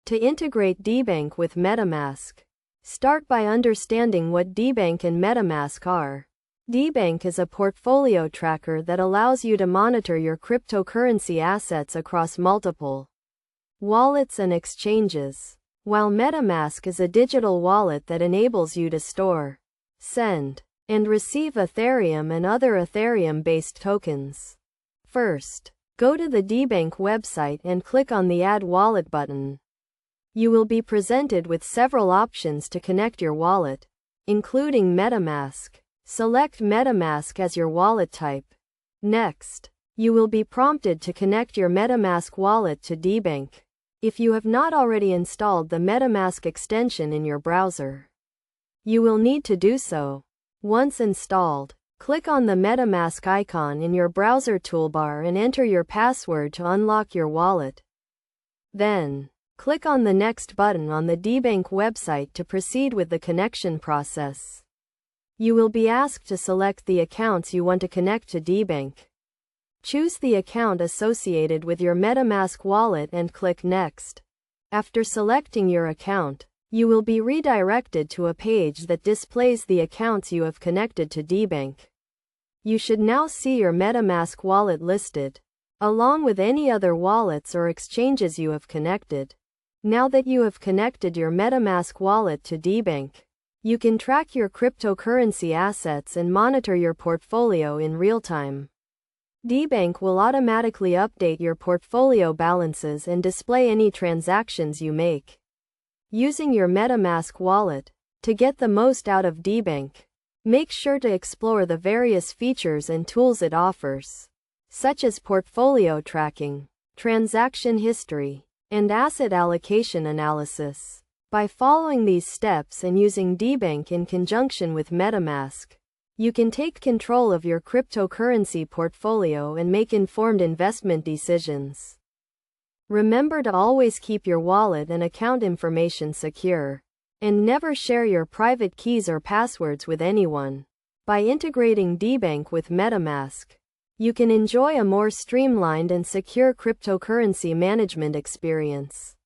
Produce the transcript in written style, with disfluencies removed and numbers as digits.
To integrate Debank with MetaMask. Start by understanding what Debank and MetaMask are. Debank is a portfolio tracker that allows you to monitor your cryptocurrency assets across multiple wallets and exchanges, while MetaMask is a digital wallet that enables you to store, send, and receive Ethereum and other Ethereum-based tokens. First, go to the Debank website and click on the Add Wallet button. You will be presented with several options to connect your wallet, including MetaMask. Select MetaMask as your wallet type. Next, you will be prompted to connect your MetaMask wallet to Debank. If you have not already installed the MetaMask extension in your browser, you will need to do so. Once installed, click on the MetaMask icon in your browser toolbar and enter your password to unlock your wallet. Then, click on the Next button on the Debank website to proceed with the connection process. You will be asked to select the accounts you want to connect to Debank. Choose the account associated with your MetaMask wallet and click Next. After selecting your account, you will be redirected to a page that displays the accounts you have connected to Debank. You should now see your MetaMask wallet listed, along with any other wallets or exchanges you have connected. Now that you have connected your MetaMask wallet to Debank, you can track your cryptocurrency assets and monitor your portfolio in real time. Debank will automatically update your portfolio balances and display any transactions you make using your MetaMask wallet. To get the most out of Debank, make sure to explore the various features and tools it offers, such as portfolio tracking, transaction history, and asset allocation analysis. By following these steps and using Debank in conjunction with MetaMask, you can take control of your cryptocurrency portfolio and make informed investment decisions. Remember to always keep your wallet and account information secure, and never share your private keys or passwords with anyone. By integrating Debank with MetaMask, you can enjoy a more streamlined and secure cryptocurrency management experience.